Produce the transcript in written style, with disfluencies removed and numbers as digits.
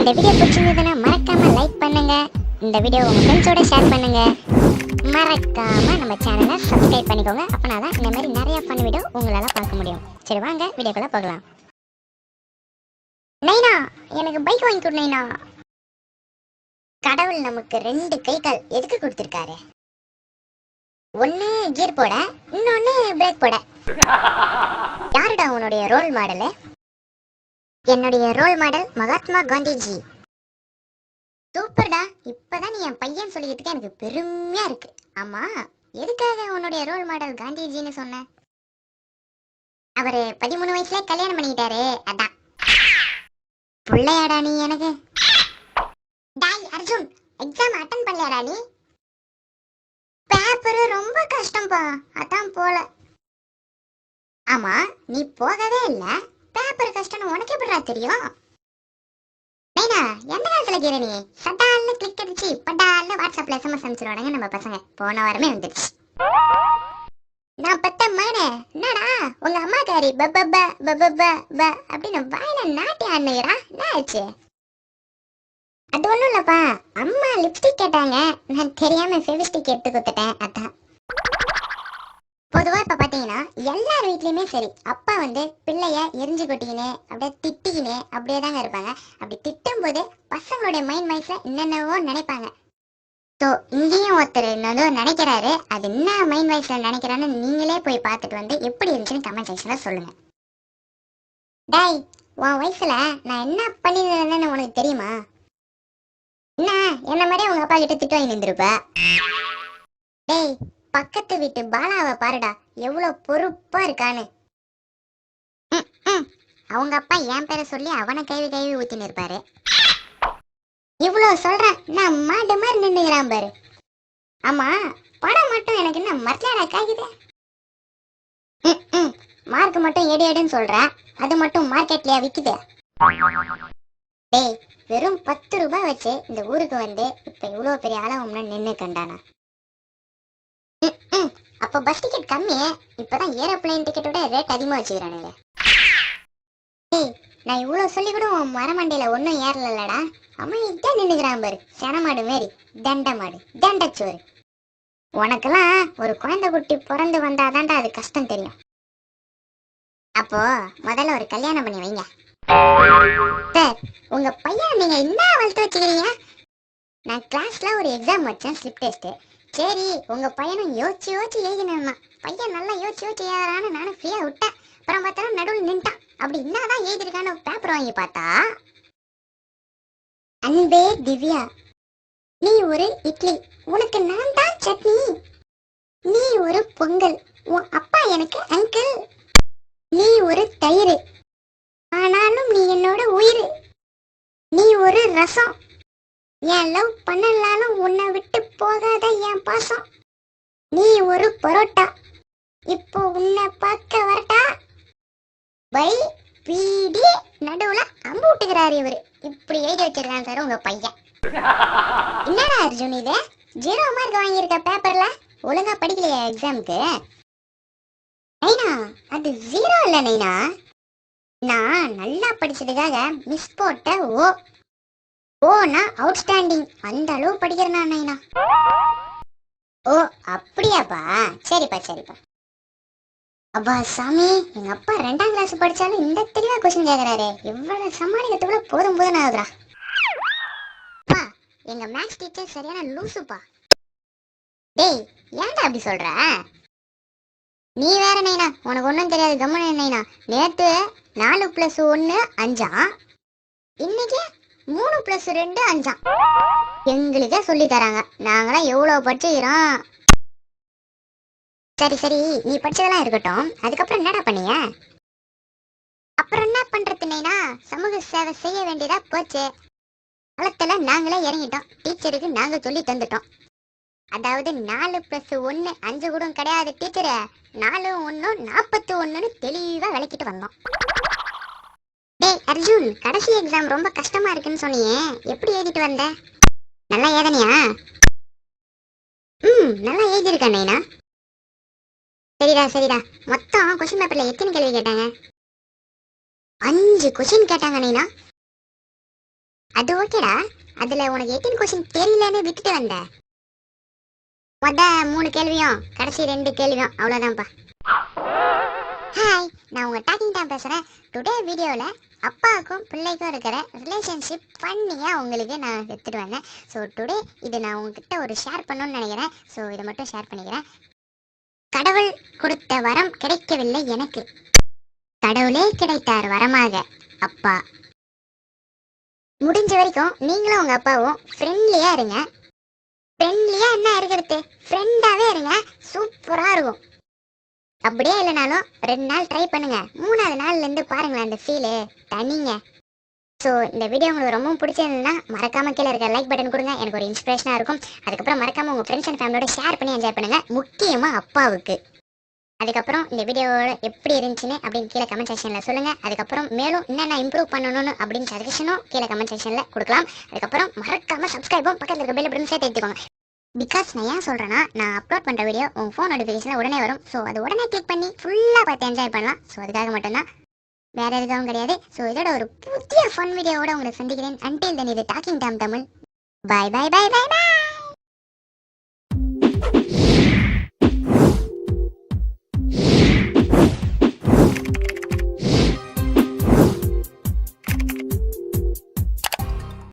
இந்த வீடியோ பிடிச்சிருந்ததுன்னா மறக்காம லைக் பண்ணுங்க. இந்த வீடியோ உங்க ஃப்ரெண்ட்ஸோட ஷேர் பண்ணுங்க. மறக்காம நம்ம சேனலை சப்ஸ்கிரைப் பண்ணிக்கோங்க. அப்பனாதான் இந்த மாதிரி நிறைய ஃபன் வீடியோ உங்களால பார்க்க முடியும். சரி வாங்க வீடியோக்குள்ள போகலாம். நைனா, எனக்கு பைக் வாங்கி கொடு நைனா. கடவுள் நமக்கு 2 கைகள் எதுக்கு கொடுத்திருக்காரு? ஒன்னு கியர் போட, இன்னொன்னு பிரேக் போட. யாருடா உன்னுடைய ரோல் மாடலு? என்னுடைய ரோல் மாடல் மகாத்மா காந்திஜி. சூப்பர்டா. இப்பதான் நீ என் பையன் சொல்லிக்கிட்டு எனக்கு பெருமையா இருக்கு. ஆமா, எதுக்காக உன்னுடைய ரோல் மாடல் காந்திஜின்னு சொன்ன? அவரு 13 வயசுல கல்யாணம் பண்ணிக்கிட்டாரு, அதான். புள்ளையாடா நீ எனக்கு? டாய் அர்ஜுன், எக்ஸாம் அட்டெண்ட் பண்ணலையாடா நீ? பேப்பர் ரொம்ப கஷ்டம்பா, அதான் போல. ஆமா, நீ போகவே இல்ல. பேப்பர் கஷ்டம்னு உனக்கு எப்படிடா தெரியும்? நைனா, எந்த காலத்துல கேற நீ? சட்டால்ல கிளிக் அடிச்சு பட்டால்ல வாட்ஸ்அப்ல எஸ்எம்எஸ் அனுப்பிச்சிருவாங்க நம்ம பசங்க. போன வாரமே வந்துடுச்சு. நான் பத்த மகனே, என்னடா உங்க அம்மாக்காரி பப்பப்ப பப்பப்ப அப்படின்னு வாயில நாட்டி ஆடுனீரா? என்ன ஆச்சு? அது ஒண்ணும் இல்லப்பா, அம்மா லிப்ஸ்டிக் கேட்டாங்க, நான் தெரியாம ஃபெவிஸ்டிக் எடுத்து கொடுத்துட்டேன், அதான். பொதுவா இப்ப பாத்தீங்கன்னா எல்லார் வீட்லயுமே சரி, அப்பா வந்து பிள்ளைய எரிஞ்சு கொட்டிக்கினே அப்படியே திட்டிக்கினே அப்படியே தாங்க இருப்பாங்க. அப்படி திட்டும் போது பசங்களுடைய மைண்ட் வைஸ்ல என்னென்னவோ நினைப்பாங்க. ஸோ இங்கேயும் ஒருத்தர் என்னதோ நினைக்கிறாரு. அது என்ன மைண்ட் வைஸ்ல நினைக்கிறான்னு நீங்களே போய் பார்த்துட்டு வந்து எப்படி இருந்துச்சுன்னு கமெண்ட் செக்ஷன்ல சொல்லுங்க. டாய், உன் வயசுல நான் என்ன பண்ணிருந்தேன்னு உனக்கு தெரியுமா? என்ன என்ன மாதிரியே உங்க அப்பா கிட்ட திட்டு வாங்கி நின்றுப்ப. டேய், பக்கத்து வீட்டு பாலாவை பாருடா, எவ்வளவு பொறுப்பா இருக்கான்னு. அவங்க அப்பா என் பேரை சொல்லி அவனை கைவி ஊத்தின்னு இருப்பாரு. இவ்வளவு சொல்றேன், நான் மாடு மாதிரி நின்னுகிறான் பாரு. ஆமா, படம் மட்டும் எனக்கு என்ன மரத்தடா காய்க்குது? மார்க் மட்டும் எடு எடுன்னு சொல்ற, அது மட்டும் மார்க்கெட்லயா விக்குது? டேய், வெறும் 10 ரூபாய் வச்சு இந்த ஊருக்கு வந்து இப்ப இவ்வளவு பெரிய அளவுன்னு நின்னு கண்டானா? அப்ப பஸ் டிக்கெட் கம்மி, இப்பதான் ஏரோப்ளேன் டிக்கெட்டோட ரேட் அதிகமா வச்சுக்கிறானுங்க. டேய், நான் இவ்வளவு சொல்லி கூட உன் மரமண்டையில ஒன்னும் ஏறலடா. அவன் இதான் நின்னுக்கிறான் பாரு, செனமாடு மாரி, தண்ட மாடு, தண்டச்சோறு. உனக்கெல்லாம் ஒரு குழந்தை குட்டி பிறந்து வந்தாதான்டா அது கஷ்டம் தெரியும். அப்போ முதல்ல ஒரு கல்யாணம் பண்ணி வைங்க. சார், உங்க பையன் நீங்க என்ன வளர்த்து வச்சுக்கிறீங்க? நான் கிளாஸ்ல ஒரு எக்ஸாம் வச்சேன், ஸ்லிப் டெஸ்ட். சரி, உங்க பையனும் யோசிச்சு எழுதினா. பையன் நல்லா யோசிச்சு எழுதுறான்னு நானும் ஃப்ரீயா விட்டேன். அப்புறம் பார்த்தா நடுவில் நின்ட்டான். அப்படி என்னதான் எழுதிருக்கான்னு பேப்பர் வாங்கி பார்த்தா, அன்பே திவ்யா, நீ ஒரு இட்லி, உனக்கு நான் தான் சட்னி. நீ ஒரு பொங்கல், உன் அப்பா எனக்கு அங்கிள். நீ ஒரு தயிர், ஆனாலும் நீ என்னோட உயிர். நீ ஒரு ரசம், என் லவ் பண்ணலாலும் உன்னை விட்டு போகாத என் பாசம். நீ ஒரு பரோட்டா, இப்போ உன்னை பார்க்க வரட்டா. பை பீடி நடுவுல அம்பு விட்டுக்கிறாரு இவரு. இப்படி எழுதி வச்சிருக்கான் சார் உங்க பையன். என்னடா அர்ஜுன் இது 0 மார்க் வாங்கியிருக்க பேப்பர்ல? ஒழுங்கா படிக்கலையா எக்ஸாமுக்கு? நைனா, அது 0 இல்ல நைனா. நான் நல்லா படிச்சதுக்காக மிஸ் போட்ட ஓ. ஓனா அவுட்ஸ்டாண்டிங், அந்த அளவு படிக்கிறேனா நைனா? ஓ அப்படியாப்பா, சரிப்பா சரிப்பா. அப்பா சாமி, எங்க அப்பா 2ஆம் கிளாஸ் படிச்சாலும் இந்த தெளிவா கொஸ்டின் கேக்குறாரு. இவ்வளவு சமாளிக்கிறதுக்குள்ள போதும் போதும் ஆகுதுடா. அப்பா, எங்க மேத்ஸ் டீச்சர் சரியான லூசுப்பா. டேய், ஏன்டா அப்படி சொல்ற? நீ வேற நைனா, உனக்கு ஒன்றும் தெரியாது, கம்முனு நைனா. நேத்து 4 + 1 5, இன்னைக்கு 3 + 2 5. எங்களுக்கே சொல்லி தராங்க, நாங்களாம் எவ்வளவு படிச்சுக்கிறோம். சரி சரி, நீ படிச்சதெல்லாம் இருக்கட்டும், அதுக்கப்புறம் என்னடா பண்ணீங்க? அப்புறம் என்ன பண்றது நைனா, சமூக சேவை செய்ய வேண்டியதா போச்சு. களத்துல நாங்களே இறங்கிட்டோம், டீச்சருக்கு நாங்க சொல்லி தந்துட்டோம். அதாவது 4 + 1 5 கூட கிடையாது டீச்சரு, 4 1 41ன்னு தெளிவா விளக்கிட்டு வந்தோம். டேய் அர்ஜுன், கடைசி எக்ஸாம் ரொம்ப கஷ்டமா இருக்குன்னு சொன்னியே, எப்படி எழுதிட்டு வந்த? நல்லா ஏதனையா? நல்லா எழுதியிருக்கேன் நைனா. சரிடா சரிடா. மொத்தம் கொஸ்டின் பேப்பர்ல எத்தனை கேள்வி கேட்டாங்க? 5 கொஸ்டின் கேட்டாங்க நைனா. அது ஓகேடா. அதுல உனக்கு 18 கொஸ்டின் தெரியலன்னு விட்டுட்டு வந்த. மொத 3 கேள்வியும் கடைசி 2 கேள்வியும் அவ்வளவுதான்ப்பா. ஹாய், நான் உங்க டாக்கிங் டாம் பேசுறேன். டுடே வீடியோல அப்பாவுக்கும் பிள்ளைக்கும் இருக்கிற ரிலேஷன்ஷிப் பண்ணியா உங்களுக்கு நான் எடுத்துட்டு வந்தேன். ஸோ டுடே இது நான் உங்ககிட்ட ஒரு ஷேர் பண்ணணும்னு நினைக்கிறேன். ஸோ இதை மட்டும் ஷேர் பண்ணிக்கிறேன். கடவுள் கொடுத்த வரம் கிடைக்கவில்லை எனக்கு, கடவுளே கிடைத்தார் வரமாக அப்பா. முடிஞ்ச வரைக்கும் நீங்களும் உங்க அப்பாவும் ஃப்ரெண்ட்லியா இருங்க. ஃப்ரெண்ட்லியா என்ன இருக்கிறது, ஃப்ரெண்டாவே இருங்க, சூப்பரா இருக்கும். அப்படியே இல்லைனாலும் 2 நாள் ட்ரை பண்ணுங்க, 3ஆவது நாள்ல இருந்து பாருங்களேன் அந்த ஃபீலு தனிங்க. ஸோ இந்த வீடியோ உங்களுக்கு ரொம்ப பிடிச்சிருந்ததுன்னா மறக்காம கீழே இருக்க லைக் பட்டன் கொடுங்க, எனக்கு ஒரு இன்ஸ்பிரேஷனா இருக்கும். அதுக்கப்புறம் மறக்காம உங்க ஃப்ரெண்ட்ஸ் அண்ட் ஃபேமிலியோட ஷேர் பண்ணி என்ஜாய் பண்ணுங்க, முக்கியமா அப்பாவுக்கு. அதுக்கப்புறம் இந்த வீடியோவோட எப்படி இருந்துச்சுன்னு அப்படின்னு கீழே கமெண்ட் செக்ஷனில் சொல்லுங்கள். அதுக்கப்புறம் மேலும் என்னென்ன இம்ப்ரூவ் பண்ணணும்னு அப்படின்னு சஜஷனும் கீழே கமெண்ட் செக்ஷனில் கொடுக்கலாம். அதுக்கப்புறம் மறக்காமல் சப்ஸ்கிரைபும் பக்கத்தில் இருக்க பெல் பட்டன் சேர்த்து எடுத்துக்கோங்க. பிகாஸ் நான் ஏன் சொல்கிறேன்னா, நான் அப்லோட் பண்ணுற வீடியோ உங்கள் ஃபோன் நோட்டிஃபிகேஷனில் உடனே வரும். ஸோ அது உடனே கிளிக் பண்ணி ஃபுல்லாக பார்த்து என்ஜாய் பண்ணலாம். ஸோ அதுக்காக மட்டும்தான், வேறு எதுவும் கிடையாது. ஸோ இதோட ஒரு புதிய ஃபன் வீடியோவோட உங்களை சந்திக்கிறேன். அன்டில் தென் இது talking Tom Tamil. Bye bye bye bye by.